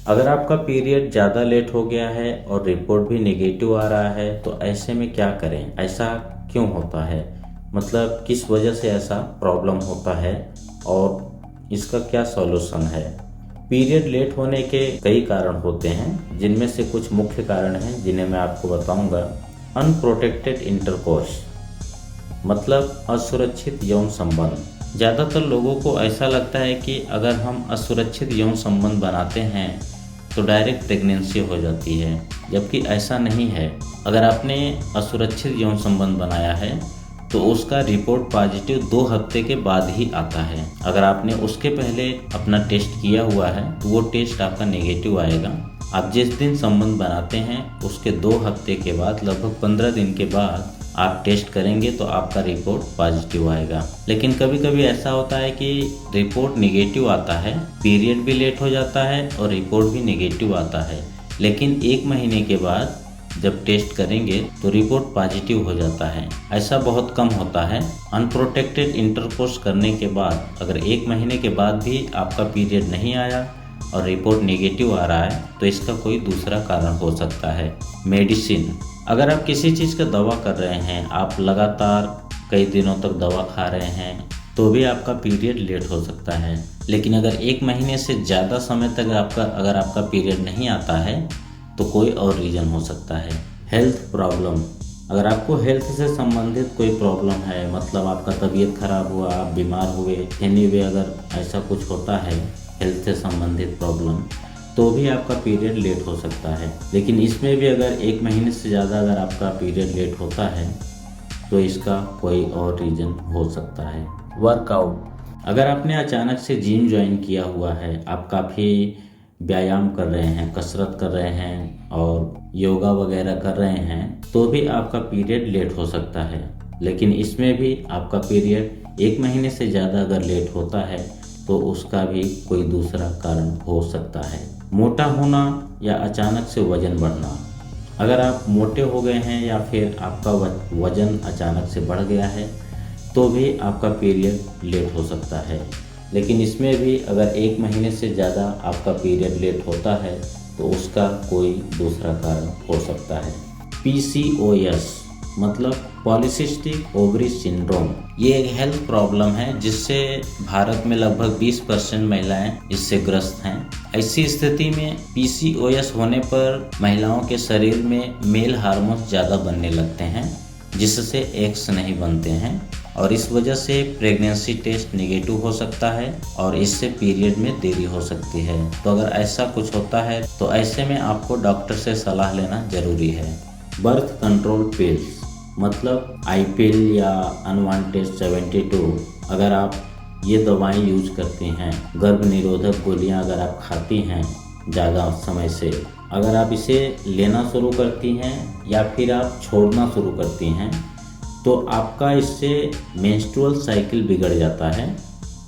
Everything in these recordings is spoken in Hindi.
अगर आपका पीरियड ज़्यादा लेट हो गया है और रिपोर्ट भी नेगेटिव आ रहा है तो ऐसे में क्या करें, ऐसा क्यों होता है, मतलब किस वजह से ऐसा प्रॉब्लम होता है और इसका क्या सॉल्यूशन है। पीरियड लेट होने के कई कारण होते हैं, जिनमें से कुछ मुख्य कारण हैं जिन्हें मैं आपको बताऊंगा। अनप्रोटेक्टेड इंटरकोर्स मतलब असुरक्षित यौन संबंध। ज़्यादातर लोगों को ऐसा लगता है कि अगर हम असुरक्षित यौन संबंध बनाते हैं तो डायरेक्ट प्रेगनेंसी हो जाती है, जबकि ऐसा नहीं है। अगर आपने असुरक्षित यौन संबंध बनाया है तो उसका रिपोर्ट पॉजिटिव 2 हफ्ते के बाद ही आता है। अगर आपने उसके पहले अपना टेस्ट किया हुआ है तो वो टेस्ट आपका नेगेटिव आएगा। आप जिस दिन संबंध बनाते हैं उसके 2 हफ्ते के बाद, लगभग 15 दिन के बाद आप टेस्ट करेंगे तो आपका रिपोर्ट पॉजिटिव आएगा। लेकिन कभी कभी ऐसा होता है कि रिपोर्ट नेगेटिव आता है, पीरियड भी लेट हो जाता है और रिपोर्ट भी नेगेटिव आता है, लेकिन 1 महीने के बाद जब टेस्ट करेंगे तो रिपोर्ट पॉजिटिव हो जाता है। ऐसा बहुत कम होता है। अनप्रोटेक्टेड इंटरकोर्स करने के बाद अगर 1 महीने के बाद भी आपका पीरियड नहीं आया और रिपोर्ट नेगेटिव आ रहा है तो इसका कोई दूसरा कारण हो सकता है। मेडिसिन, अगर आप किसी चीज़ का दवा कर रहे हैं, आप लगातार कई दिनों तक दवा खा रहे हैं तो भी आपका पीरियड लेट हो सकता है। लेकिन अगर 1 महीने से ज़्यादा समय तक अगर आपका पीरियड नहीं आता है तो कोई और रीज़न हो सकता है। हेल्थ प्रॉब्लम, अगर आपको हेल्थ से संबंधित कोई प्रॉब्लम है, मतलब आपका तबीयत खराब हुआ, आप बीमार हुए, एनीवे अगर ऐसा कुछ होता है हेल्थ से संबंधित प्रॉब्लम, तो भी आपका पीरियड लेट हो सकता है। लेकिन इसमें भी अगर 1 महीने से ज़्यादा अगर आपका पीरियड लेट होता है तो इसका कोई और रीज़न हो सकता है। वर्कआउट, अगर आपने अचानक से जिम ज्वाइन किया हुआ है, आप काफ़ी व्यायाम कर रहे हैं, कसरत कर रहे हैं और योगा वगैरह कर रहे हैं तो भी आपका पीरियड लेट हो सकता है। लेकिन इसमें भी आपका पीरियड 1 महीने से ज़्यादा अगर लेट होता है तो उसका भी कोई दूसरा कारण हो सकता है। मोटा होना या अचानक से वजन बढ़ना, अगर आप मोटे हो गए हैं या फिर आपका वजन अचानक से बढ़ गया है तो भी आपका पीरियड लेट हो सकता है। लेकिन इसमें भी अगर 1 महीने से ज़्यादा आपका पीरियड लेट होता है तो उसका कोई दूसरा कारण हो सकता है। PCOS मतलब पॉलीसिस्टिक ओवरी सिंड्रोम, ये एक हेल्थ प्रॉब्लम है जिससे भारत में लगभग 20% महिलाएं इससे ग्रस्त हैं। ऐसी स्थिति में PCOS होने पर महिलाओं के शरीर में मेल हार्मोन्स ज़्यादा बनने लगते हैं, जिससे एग्स नहीं बनते हैं और इस वजह से प्रेगनेंसी टेस्ट नेगेटिव हो सकता है और इससे पीरियड में देरी हो सकती है। तो अगर ऐसा कुछ होता है तो ऐसे में आपको डॉक्टर से सलाह लेना जरूरी है। बर्थ कंट्रोल पिल्स मतलब IPL या अनवांटेड 72, अगर आप ये दवाएं यूज करती हैं, गर्भ निरोधक गोलियां अगर आप खाती हैं ज़्यादा समय से, अगर आप इसे लेना शुरू करती हैं या फिर आप छोड़ना शुरू करती हैं तो आपका इससे मेंस्ट्रुअल साइकिल बिगड़ जाता है,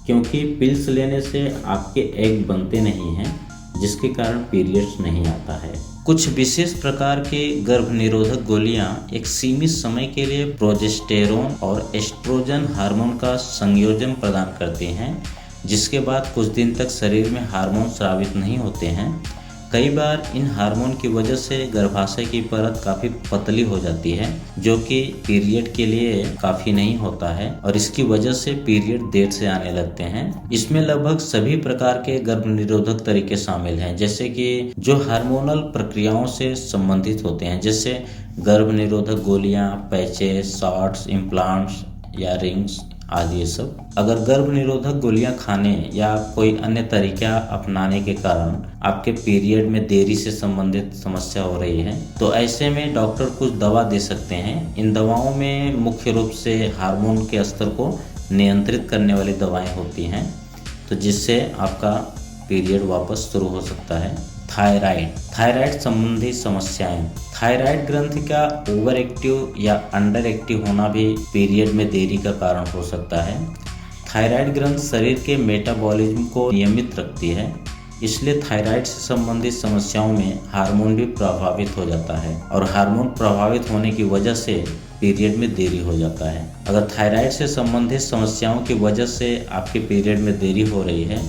क्योंकि पिल्स लेने से आपके एग बनते नहीं हैं, जिसके कारण पीरियड्स नहीं आता है। कुछ विशेष प्रकार के गर्भ निरोधक गोलियां एक सीमित समय के लिए प्रोजेस्टेरोन और एस्ट्रोजन हार्मोन का संयोजन प्रदान करती हैं, जिसके बाद कुछ दिन तक शरीर में हार्मोन स्रावित नहीं होते हैं। कई बार इन हार्मोन की वजह से गर्भाशय की परत काफ़ी पतली हो जाती है, जो कि पीरियड के लिए काफ़ी नहीं होता है और इसकी वजह से पीरियड देर से आने लगते हैं। इसमें लगभग सभी प्रकार के गर्भ निरोधक तरीके शामिल हैं, जैसे कि जो हार्मोनल प्रक्रियाओं से संबंधित होते हैं, जैसे गर्भ निरोधक गोलियां, पैचेस, शॉट्स, इम्प्लांट्स या रिंग्स आदि। ये सब अगर गर्भ निरोधक गोलियां खाने या कोई अन्य तरीका अपनाने के कारण आपके पीरियड में देरी से संबंधित समस्या हो रही है तो ऐसे में डॉक्टर कुछ दवा दे सकते हैं। इन दवाओं में मुख्य रूप से हार्मोन के स्तर को नियंत्रित करने वाली दवाएं होती हैं, तो जिससे आपका पीरियड वापस शुरू हो सकता है। थायराइड संबंधी समस्याएं, थायराइड ग्रंथि का ओवर एक्टिव या अंडर एक्टिव होना भी पीरियड में देरी का कारण हो सकता है। थायराइड ग्रंथि शरीर के मेटाबॉलिज्म को नियमित रखती है, इसलिए थायराइड से संबंधित समस्याओं में हार्मोन भी प्रभावित हो जाता है और हार्मोन प्रभावित होने की वजह से पीरियड में देरी हो जाता है। अगर थायराइड से संबंधित समस्याओं की वजह से आपके पीरियड में देरी हो रही है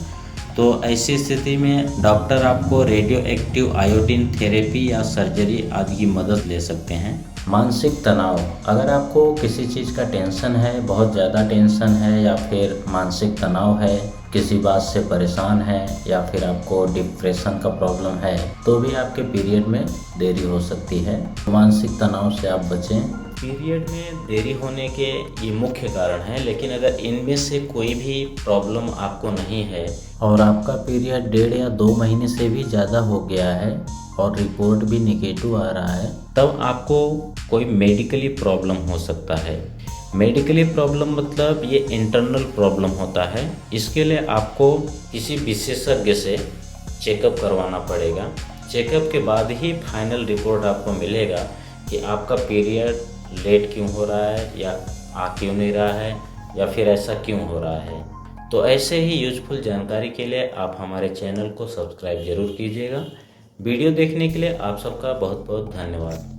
तो ऐसी स्थिति में डॉक्टर आपको रेडियो एक्टिव आयोडीन थेरेपी या सर्जरी आदि की मदद ले सकते हैं। मानसिक तनाव, अगर आपको किसी चीज़ का टेंशन है, बहुत ज़्यादा टेंशन है या फिर मानसिक तनाव है, किसी बात से परेशान है या फिर आपको डिप्रेशन का प्रॉब्लम है, तो भी आपके पीरियड में देरी हो सकती है। मानसिक तनाव से आप बचें। पीरियड में देरी होने के ये मुख्य कारण हैं, लेकिन अगर इनमें से कोई भी प्रॉब्लम आपको नहीं है और आपका पीरियड 1.5 या 2 महीने से भी ज़्यादा हो गया है और रिपोर्ट भी निगेटिव आ रहा है, तब आपको कोई मेडिकली प्रॉब्लम हो सकता है। मेडिकली प्रॉब्लम मतलब ये इंटरनल प्रॉब्लम होता है। इसके लिए आपको किसी विशेषज्ञ से चेकअप करवाना पड़ेगा। चेकअप के बाद ही फाइनल रिपोर्ट आपको मिलेगा कि आपका पीरियड लेट क्यों हो रहा है या आ क्यों नहीं रहा है या फिर ऐसा क्यों हो रहा है। तो ऐसे ही यूजफुल जानकारी के लिए आप हमारे चैनल को सब्सक्राइब जरूर कीजिएगा। वीडियो देखने के लिए आप सबका बहुत बहुत धन्यवाद।